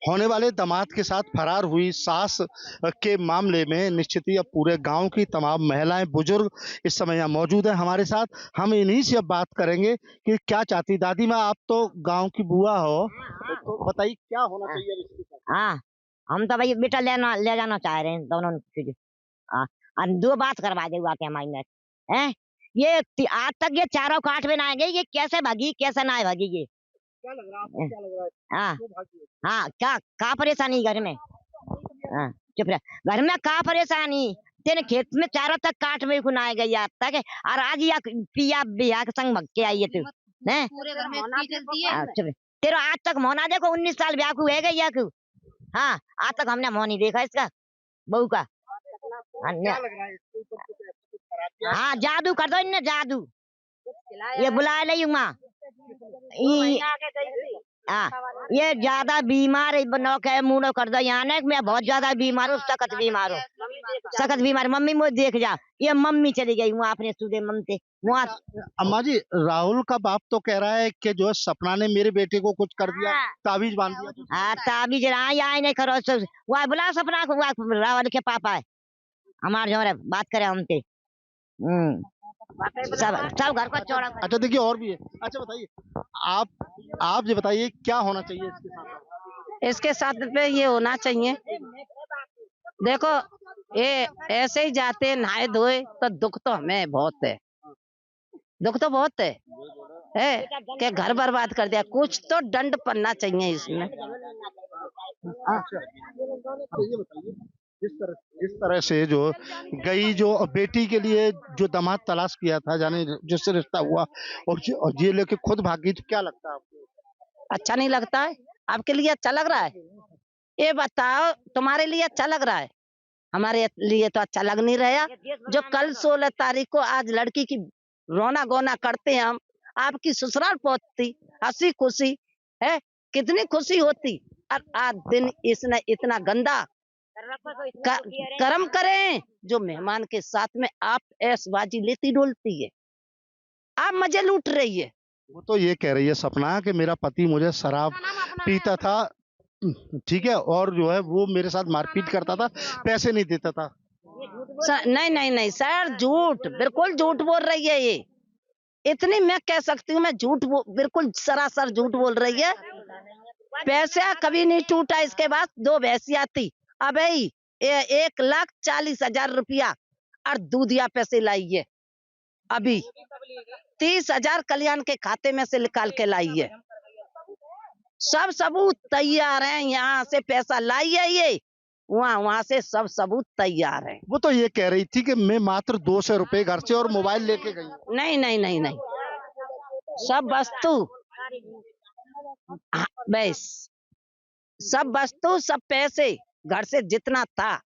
होने वाले दामाद के साथ फरार हुई सास के मामले में निश्चित ही अब पूरे गांव की तमाम महिलाएं, बुजुर्ग इस समय यहाँ मौजूद है हमारे साथ। हम इन्हीं से अब बात करेंगे कि क्या चाहती दादी माँ। आप तो गांव की बुआ हो, तो बताइए क्या होना चाहिए अब इसके साथ। हाँ, हम तो भाई बेटा ले जाना चाह रहे हैं दोनों चीज़। हाँ, दो बात करवा दे हुआ के हमारी हैं। आज तक ये चारों काठ में ना गई, ये कैसे भागी कैसे ना भागी ये। क्या लग रहा है आपको, क्या लग रहा है हाँ क्यों भागी है? हाँ, क्या परेशानी घर में। हाँ, चुप रह। घर में क्या परेशानी, तेरे खेत में चारों तक काट में खुनाए गई आज तक, और आज या पिया बिया के संग भग के आई है तू। हैं पूरे घर में इतनी चलती है। चुप रह। तेरा आज तक मोना देखो 19 साल ब्याह को है गई या क्यों। हाँ, आज तक हमने मोह नहीं देखा इसका बहू का। क्या लग रहा है इसके ऊपर कुछ ऐसा कुछ खराबी है? हाँ, जादू कर दो इनने जादू। ये बुला ली माँ। हाँ, ये ज्यादा बीमार है, मुंडो कर दो यहाँ ने। मैं बहुत ज्यादा बीमार हूँ, सख्त बीमार हूँ, सख्त बीमार। मम्मी मुझे देख जा, ये मम्मी चली गई वहाँ अपने सूदे ममते वहाँ। अम्मा जी, राहुल का बाप तो कह रहा है कि जो है सपना ने मेरे बेटे को कुछ कर दिया, ताबीज बांध दिया। हाँ, ताबीज यहाँ नहीं करो। वह बुला सपना को, वह रावल के पापा है हमारे जो बात करे हमसे। सब सब घर को चौड़ा। अच्छा देखिए और भी है। अच्छा बताइए, आप ये बताइए क्या होना चाहिए इसके साथ। इसके साथ पे ये होना चाहिए, देखो ये ऐसे ही जाते नहाए धोए तो दुख तो हमें बहुत है, दुख तो बहुत है कि घर बर्बाद कर दिया। कुछ तो दंड पड़ना चाहिए इसमें। ये बताइए, जिस तरह से जो गई, जो बेटी के लिए जो दामाद तलाश किया था, जाने जिससे रिश्ता हुआ, और ये लेके खुद भागी, तो क्या लगता है आपको। अच्छा नहीं लगता है? आपके लिए अच्छा लग रहा है? ये बताओ, तुम्हारे लिए अच्छा लग रहा है? हमारे लिए तो अच्छा लग नहीं रहा। जो कल 16 तारीख को आज लड़की की रोना गोना करते हैं हम, आपकी ससुराल पहुंचती हंसी खुशी है, कितनी खुशी होती। और आज दिन इसने इतना गंदा कर्म करें, जो मेहमान के साथ में आप ऐशबाजी लेती डोलती है, आप मजे लूट रही है। वो तो ये कह रही है सपना कि मेरा पति मुझे शराब पीता था, ठीक है, और जो है वो मेरे साथ मारपीट करता था, पैसे नहीं देता था। नहीं नहीं नहीं सर, झूठ, बिल्कुल झूठ बोल रही है ये। इतनी मैं कह सकती हूँ, मैं बिल्कुल सरासर झूठ बोल रही है। पैसा कभी नहीं टूटा। इसके बाद 2 भैंसिया थी, अब 1,40,000 रुपया और दूधिया पैसे लाई है। अभी 30,000 कल्याण के खाते में से निकाल के लाई है। सब सबूत तैयार हैं, यहाँ से पैसा लाई है ये, वहाँ से सब सबूत तैयार है। वो तो ये कह रही थी कि मैं मात्र 200 रुपए घर से और मोबाइल लेके गई। नहीं नहीं नहीं नहीं, सब वस्तु, बस सब वस्तु सब पैसे घर से जितना था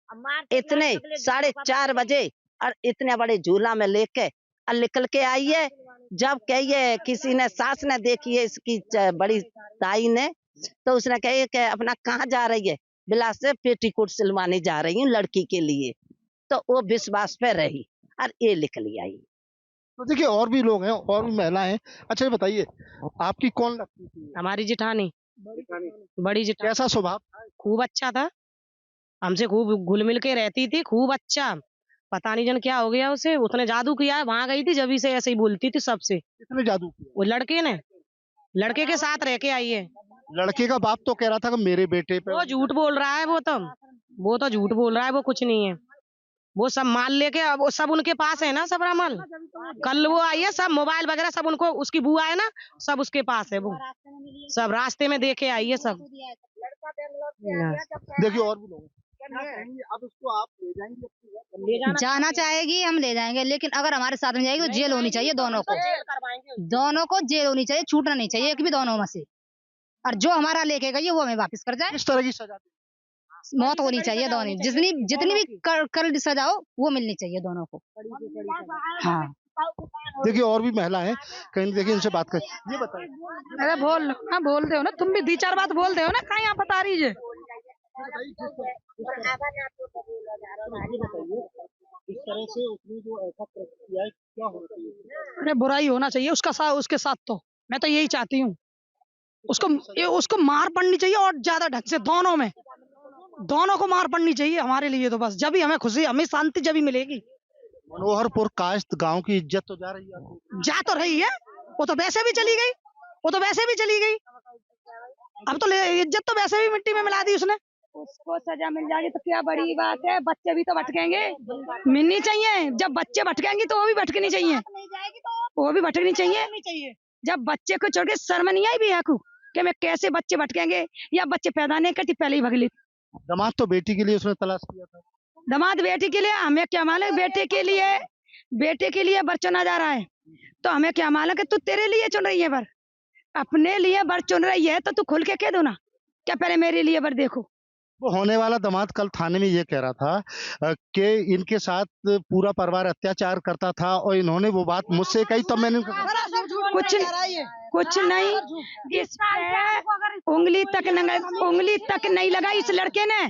इतने 4:30 बजे और इतने बड़े झूला में लेके और निकल के आई है। जब कहिए किसी ने सास ने देखी है इसकी बड़ी ताई ने, तो उसने कही कि अपना कहाँ जा रही है, बिलास से पेटीकोट सिलवाने जा रही हूँ लड़की के लिए। तो वो विश्वास पे रही और ये निकली आई। तो देखिए और भी लोग हैं, और भी महिलाएं हैं। अच्छा ये बताइए, आपकी कौन लगती थी। हमारी जिठानी, बड़ी जिठानी। कैसा स्वभाव। खूब अच्छा था, हमसे खूब घुल मिल के रहती थी, खूब अच्छा। पता नहीं जन क्या हो गया उसे, उसने जादू किया है। वहां गई थी जब से ऐसे ही बोलती थी सबसे। किसने जादू किया। वो लड़के ने, लड़के के साथ रह के आई है। लड़के का बाप तो कह रहा था कि मेरे बेटे पे। वो झूठ बोल रहा है, वो तो झूठ बोल रहा है, वो कुछ नहीं है। वो सब माल लेके, अब वो सब उनके पास है ना, सब माल। कल वो आई है, सब मोबाइल वगैरह सब उनको, उसकी बुआ है ना, सब उसके पास है। वो सब रास्ते में देखे आई है सब। देखिए और भी लोग हैं। अब उसको आप ले जाएंगे। जाना चाहेगी हम ले जाएंगे, लेकिन अगर हमारे साथ में जाएगी तो जेल होनी चाहिए दोनों को जेल होनी चाहिए, छूटना नहीं चाहिए एक भी दोनों में से। और जो हमारा लेके गई है वो हमें वापस कर जाए। किस तरह की सजा। मौत होनी चाहिए दोनों, जितनी भी कर सजा हो वो मिलनी चाहिए दोनों को। हाँ देखिए और भी महिला है, कहीं देखिए इनसे बात कर। ये बताइए। अरे बोल, हाँ बोल दे ना, तुम भी 2-4 बात बोल दे ना, कहाँ यहाँ बता रही है। इस तरह से उसने जो ऐसा किया है, क्या होना चाहिए। अरे बुराई होना चाहिए उसका उसके साथ, तो मैं तो यही चाहती हूँ। उसको मार पड़नी चाहिए, और ज्यादा ढंग से दोनों को मार पड़नी चाहिए हमारे लिए। तो बस जब ही हमें खुशी, हमें शांति जब ही मिलेगी। मनोहरपुर कायस्थ गांव की इज्जत तो जा रही है आपकी। जा तो रही है, वो तो वैसे भी चली गई, अब तो इज्जत तो वैसे भी मिट्टी में मिला दी उसने। उसको सजा मिल जाएगी तो क्या बड़ी बात है, बच्चे भी तो भटकेंगे, मिलनी चाहिए। जब बच्चे भटकेंगे तो वो भी भटकनी चाहिए, जब बच्चे को छोड़ के शर्म नहीं आई भी को कि मैं कैसे बच्चे भटकेंगे, या बच्चे पैदा नहीं करती पहले ही भगली। दामाद तो बेटी के लिए उसने तलाश किया था। दामाद बेटी के लिए, हमें क्या मालूम बेटे के लिए बर चुना जा रहा है, तो हमें क्या मालूम कि तू तेरे लिए चुन रही है बर, अपने लिए बर चुन रही है तो तू खुल के कह दो ना, क्या पहले मेरे लिए बर देखो। वो होने वाला दामाद कल थाने में ये कह रहा था कि इनके साथ पूरा परिवार अत्याचार करता था, और इन्होंने वो बात मुझसे कही, तब मैंने कुछ नहीं, इस उंगली तक नहीं लगाई इस लड़के ने।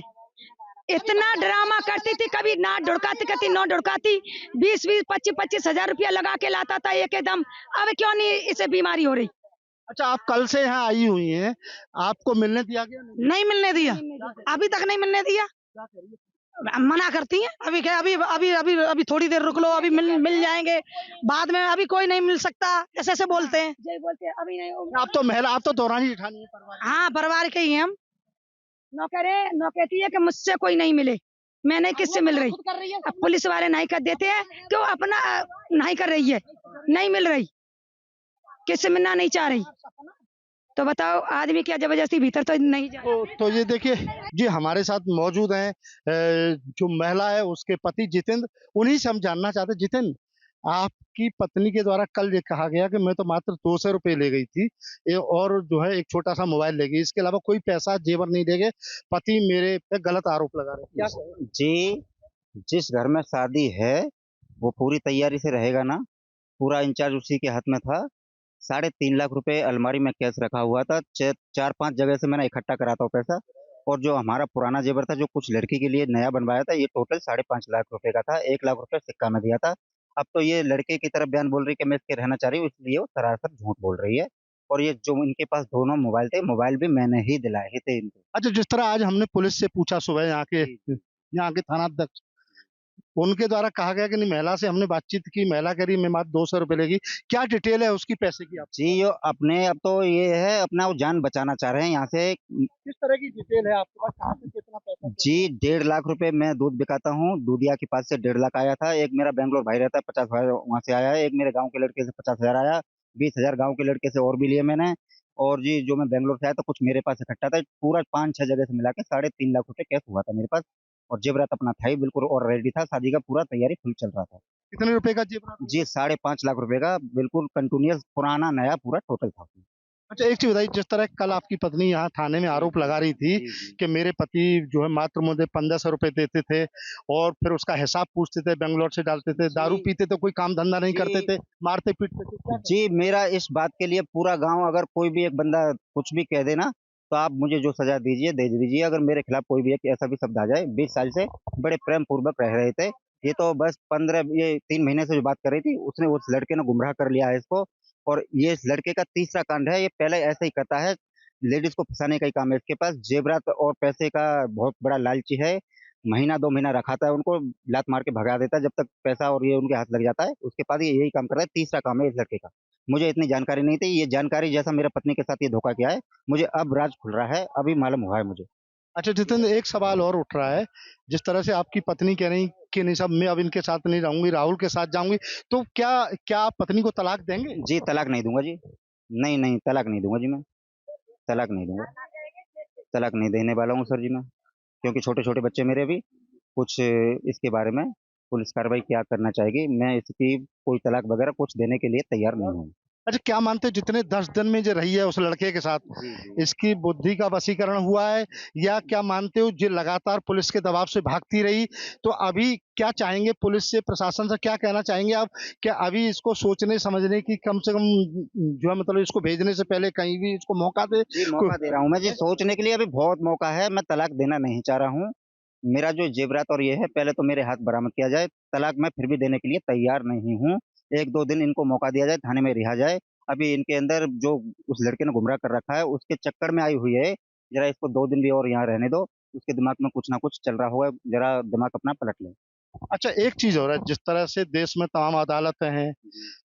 इतना ड्रामा करती थी, कभी ना ढुड़काती 20-25 हजार रुपया लगा के लाता था एक एकदम। अब क्यों नहीं इसे बीमारी हो रही। अच्छा, आप कल से यहाँ आई हुई हैं, आपको मिलने दिया गया? नहीं मिलने दिया, अभी तक नहीं मिलने दिया, मना करती हैं। अभी क्या, अभी थोड़ी देर रुक लो, अभी मिल जाएंगे बाद में, अभी कोई नहीं मिल सकता, ऐसे बोलते हैं। अभी नहीं। आप तो दौरानी जेठानी है परिवार। हाँ, परिवार के ही हैं हम। कहती है कि मुझसे कोई नहीं मिले, मैं नहीं किससे मिल रही। अब पुलिस वाले नहीं कर देते हैं, क्यों अपना नहीं कर रही है, नहीं मिल रही, किससे मिलना नहीं चाह रही, तो बताओ आदमी क्या जबरदस्ती भीतर तो नहीं जा। तो ये देखिए जी, हमारे साथ मौजूद हैं जो महिला है उसके पति जितेंद्र, उन्हीं से हम जानना चाहते हैं। जितेंद्र, आपकी पत्नी के द्वारा कल ये कहा गया कि मैं तो मात्र 200 रुपए ले गई थी, और जो है एक छोटा सा मोबाइल ले गई, इसके अलावा कोई पैसा जेवर नहीं ले गए, पति मेरे पे गलत आरोप लगा रहे हैं। क्या जी, जिस घर में शादी है वो पूरी तैयारी से रहेगा ना, पूरा इंचार्ज उसी के हाथ में था। 3.5 लाख रुपए अलमारी में कैश रखा हुआ था, 4-5 जगह से मैंने इकट्ठा करा था वो पैसा। और जो हमारा पुराना जेवर था, जो कुछ लड़की के लिए नया बनवाया था, ये टोटल 5.5 लाख रुपए का था, 1 लाख रुपए सिक्का में दिया था। अब तो ये लड़के की तरफ बयान बोल रही है कि मैं इसके रहना चाह रही हूँ, इसलिए वो सरासर झूठ बोल रही है। और ये जो इनके पास दोनों मोबाइल थे, मोबाइल भी मैंने ही दिलाए ही थे इनको। अच्छा, जिस तरह आज हमने पुलिस से पूछा सुबह, यहाँ के थानाध्यक्ष, उनके द्वारा कहा गया कि नहीं, महिला से हमने बातचीत की, महिला कह रही मैं मात्र 200 रुपए लेगी, क्या डिटेल है उसकी पैसे की? आप जी, यो अपने अब तो ये है, अपना वो जान बचाना चाह रहे हैं यहाँ से। किस तरह की डिटेल है आपके पास, कहाँ से कितना पैसा? जी, 1.5 लाख रुपए मैं दूध बिकाता हूँ, दूधिया के पास से 1.5 लाख आया था। एक मेरा बेंगलोर भाई रहता है, 50,000 वहां से आया है। एक मेरे गांव के लड़के से 50,000 आया, 20,000 गांव के लड़के से और भी लिए मैंने। और जी, जो मैं बेंगलोर से आया तो कुछ मेरे पास इकट्ठा था, पूरा 5-6 जगह से मिला के 3.5 लाख रुपए कैश हुआ था मेरे पास। और जेवरात अपना था ही बिल्कुल, और रेडी था, शादी का पूरा तैयारी फुल चल रहा था। कितने रुपए का जेवर? जी, 5.5 लाख रुपए का बिल्कुल कंटिन्यूअस पुराना नया पूरा टोटल था। अच्छा, एक चीज बताइए, जिस तरह कल आपकी पत्नी यहाँ थाने में आरोप लगा रही थी कि मेरे पति जो है मात्र मुझे 1500 रुपए देते थे, और फिर उसका हिसाब पूछते थे, बेंगलोर से डालते थे, दारू पीते थे, कोई काम धंधा नहीं करते थे, मारते पीटते थे, क्या? जी, मेरा इस बात के लिए पूरा गांव, अगर कोई भी एक बंदा कुछ भी कह देना, तो आप मुझे जो सजा दीजिए दे दीजिए। अगर मेरे खिलाफ कोई भी एक ऐसा भी शब्द आ जाए, 20 साल से बड़े प्रेम पूर्वक रह रहे थे, ये तो बस 3 महीने से जो बात कर रही थी, उसने उस लड़के ने गुमराह कर लिया है इसको। और ये इस लड़के का तीसरा कांड है, ये पहले ऐसे ही करता है, लेडीज को फंसाने का ही काम है इसके पास। जेवरात और पैसे का बहुत बड़ा लालची है, महीना 2 महीना रखाता है उनको, लात मार के भगा देता है जब तक पैसा और ये उनके हाथ लग जाता है, उसके बाद ये यही काम कर रहा है। तीसरा काम है इस लड़के का। मुझे इतनी जानकारी नहीं थी, ये जानकारी जैसा मेरे पत्नी के साथ ये धोखा किया है, मुझे अब राज खुल रहा है, अभी मालूम हुआ है मुझे। अच्छा जितेंद्र, एक सवाल और उठ रहा है, जिस तरह से आपकी पत्नी कह रही कि नहीं साहब, मैं अब इनके साथ नहीं रहूंगी, राहुल के साथ जाऊंगी, तो क्या क्या आप पत्नी को तलाक देंगे? जी, तलाक नहीं दूंगा जी, नहीं नहीं, तलाक नहीं दूंगा जी, मैं तलाक नहीं दूंगा, तलाक नहीं देने वाला हूँ सर जी मैं, क्योंकि छोटे छोटे बच्चे मेरे भी। कुछ इसके बारे में पुलिस कार्रवाई क्या करना चाहेगी, मैं इसकी कोई तलाक वगैरह कुछ देने के लिए तैयार नहीं हूँ। अच्छा, क्या मानते हो जितने 10 दिन में जो रही है उस लड़के के साथ, इसकी बुद्धि का वशीकरण हुआ है, या क्या मानते हो जो लगातार पुलिस के दबाव से भागती रही? तो अभी क्या चाहेंगे पुलिस से, प्रशासन से क्या कहना चाहेंगे आप? क्या अभी इसको सोचने समझने की कम से कम जो है, मतलब इसको भेजने से पहले कहीं भी इसको मौका दे? जी, मौका दे रहा हूँ मैं जी, सोचने के लिए अभी बहुत मौका है, मैं तलाक देना नहीं चाह रहा हूँ। मेरा जो जेवरात और ये है, पहले तो मेरे हाथ बरामद किया जाए, तलाक मैं फिर भी देने के लिए तैयार नहीं हूँ। 1-2 दिन इनको मौका दिया जाए, थाने में रिहा जाए, अभी इनके अंदर जो उस लड़के ने गुमराह कर रखा है उसके चक्कर में आई हुई है। जरा इसको 2 दिन भी और यहाँ रहने दो, उसके दिमाग में कुछ ना कुछ चल रहा होगा, जरा दिमाग अपना पलट ले। अच्छा, एक चीज हो रहा है, जिस तरह से देश में तमाम अदालतें हैं,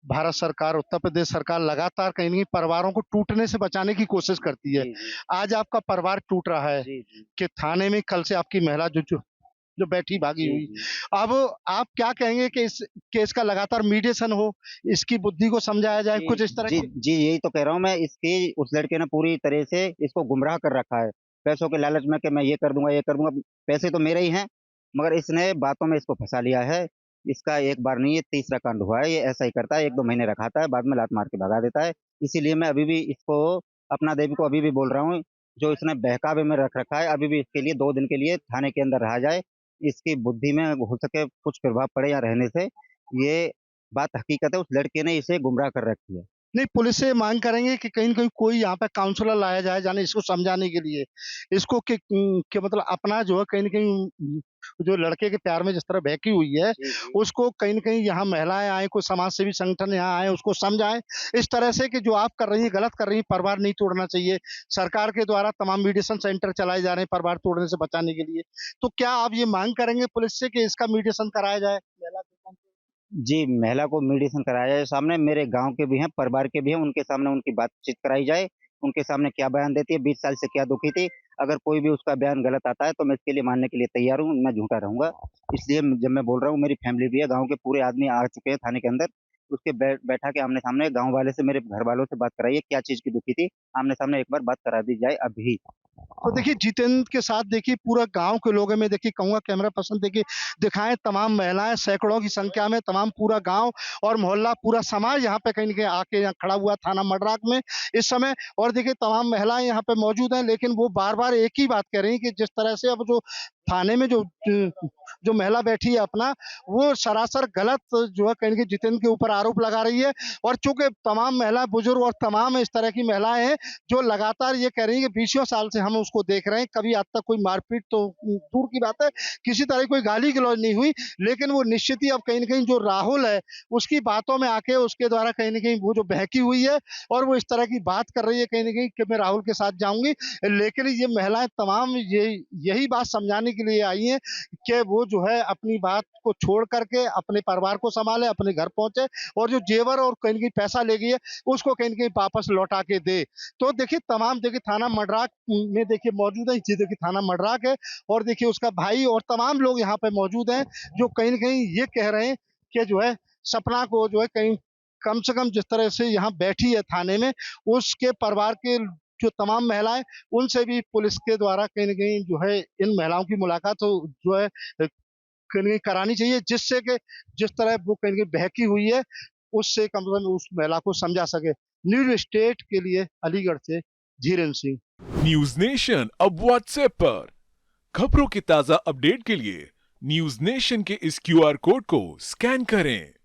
भारत सरकार, उत्तर प्रदेश सरकार लगातार कहीं न कहीं परिवारों को टूटने से बचाने की कोशिश करती है। जी, जी। आज आपका परिवार टूट रहा है जी, जी। कि थाने में कल से आपकी महिला जो बैठी भागी जी, हुई। जी। अब आप क्या कहेंगे कि इस केस का लगातार मीडिएशन हो, इसकी बुद्धि को समझाया जाए, जी, कुछ इस तरह जी, की? जी, यही तो कह रहा हूँ मैं। इसकी उस लड़के ने पूरी तरह से इसको गुमराह कर रखा है। पैसों के लालच में कि मैं ये कर दूँगा, ये कर दूँगा। पैसे तो मेरे ही हैं, मगर इसने बातों में इसको फँसा लिया है। इसका एक बार नहीं, ये तीसरा कांड हुआ है। ये ऐसा ही करता है, 1-2 महीने रखाता है, बाद में लात मार के भगा देता है। इसीलिए मैं अभी भी इसको, अपना देवी को अभी भी बोल रहा हूँ, जो इसने बहकावे में रख रखा है, अभी भी इसके लिए 2 दिन के लिए थाने के अंदर रहा जाए। इसकी बुद्धि में हो सके कुछ प्रभाव पड़े यहाँ रहने से। ये बात हकीकत है, उस लड़के ने इसे गुमराह कर रखी है। नहीं, पुलिस से मांग करेंगे कि कहीं न कहीं कोई यहाँ पे काउंसलर लाया जाए, जाने इसको समझाने के लिए। इसको कि मतलब अपना जो है कहीं न कहीं जो लड़के के प्यार में जिस तरह बहकी हुई है, जी, जी। उसको कहीं न कहीं यहाँ महिलाएँ आएँ, कोई समाज सेवी संगठन यहाँ आएँ, उसको समझाएँ। इस तरह से कि जो आप कर रही हैं, गलत कर रही हैं, परिवार नहीं तोड़ना चाहिए। सरकार के द्वारा तमाम मीडिएशन सेंटर चलाए जा रहे हैं परिवार तोड़ने से बचाने के लिए। तो क्या आप ये मांग करेंगे पुलिस से कि इसका मीडिएशन कराया जाए? महिला के साथ? जी, महिला को मेडिसिन कराया जाए सामने, मेरे गाँव के भी हैं, परिवार के भी हैं, उनके सामने उनकी बातचीत कराई जाए, उनके सामने क्या बयान देती है, 20 साल से क्या दुखी थी। अगर कोई भी उसका बयान गलत आता है, तो मैं इसके लिए मानने के लिए तैयार हूँ, मैं झूठा रहूँगा। इसलिए जब मैं बोल रहा हूँ, मेरी फैमिली भी है, गाँव के पूरे आदमी आ चुके हैं थाने के अंदर, उसके बैठा के आमने-सामने गाँव वाले से, मेरे घरवालों से बात कराइए, क्या चीज़ की दुखी थी, आमने-सामने एक बार बात करा दी जाए अभी। तो देखिए जितेंद्र के साथ देखिए पूरा गाँव के लोग हैं, मैं देखिए कहूँगा कैमरा पर्सन देखिए दिखाएँ, तमाम महिलाएँ सैकड़ों की संख्या में, तमाम पूरा गाँव और मोहल्ला, पूरा समाज यहाँ पे कहीं न कहीं आके यहाँ खड़ा हुआ थाना मडराक में इस समय। और देखिए तमाम महिलाएँ यहाँ पे मौजूद हैं, लेकिन वो बार-बार एक ही बात कह रही हैं कि जिस तरह से अब जो थाने में जो महिला बैठी है अपना, वो सरासर गलत जो है कहीं न कहीं जितेंद्र के ऊपर आरोप लगा रही है। और चूँकि तमाम महिला बुजुर्ग और तमाम इस तरह की महिलाएँ हैं, जो लगातार ये कह रही हैं कि 20 साल से हम उसको देख रहे हैं, कभी आज तक कोई मारपीट तो दूर की बात है, किसी तरह की कोई गाली-गलौज नहीं हुई। लेकिन वो निश्चित ही अब कहीं न कहीं जो राहुल है, उसकी बातों में आके उसके द्वारा कहीं न कहीं वो जो बहकी हुई है और वो इस तरह की बात कर रही है कहीं न कहीं कि मैं राहुल के साथ जाऊँगी। लेकिन ये महिलाएँ तमाम यही बात समझाने के लिए आई हैं कि वो जो है अपनी बात को छोड़ कर के अपने परिवार को सँभाले, अपने घर पहुँचे और जो जेवर और कहीं न कहीं पैसा ले गई है, उसको कहीं न कहीं वापस लौटा के दे। तो देखिए तमाम देखिए थाना मडराक में देखिए मौजूद है, ये देखिए थाना मडराक है और देखिए उसका भाई और तमाम लोग यहाँ पे मौजूद हैं, जो कहीं न कहीं ये कह रहे हैं कि जो है सपना को जो है कहीं कम से कम जिस तरह से यहाँ बैठी है थाने में, उसके परिवार के जो तमाम महिलाएँ, उनसे भी पुलिस के द्वारा कहीं न कहीं जो है इन महिलाओं की मुलाकात जो है कहीं न कहीं करानी चाहिए, जिससे कि जिस तरह वो कहीं न कहीं बहकी हुई है, उससे कम से कम उस महिला को समझा सके। न्यूज़ स्टेट के लिए अलीगढ़ से धीरेन्द्र सिंह। न्यूज नेशन अब व्हाट्सएप पर खबरों के ताजा अपडेट के लिए न्यूज नेशन के इस क्यूआर कोड को स्कैन करें।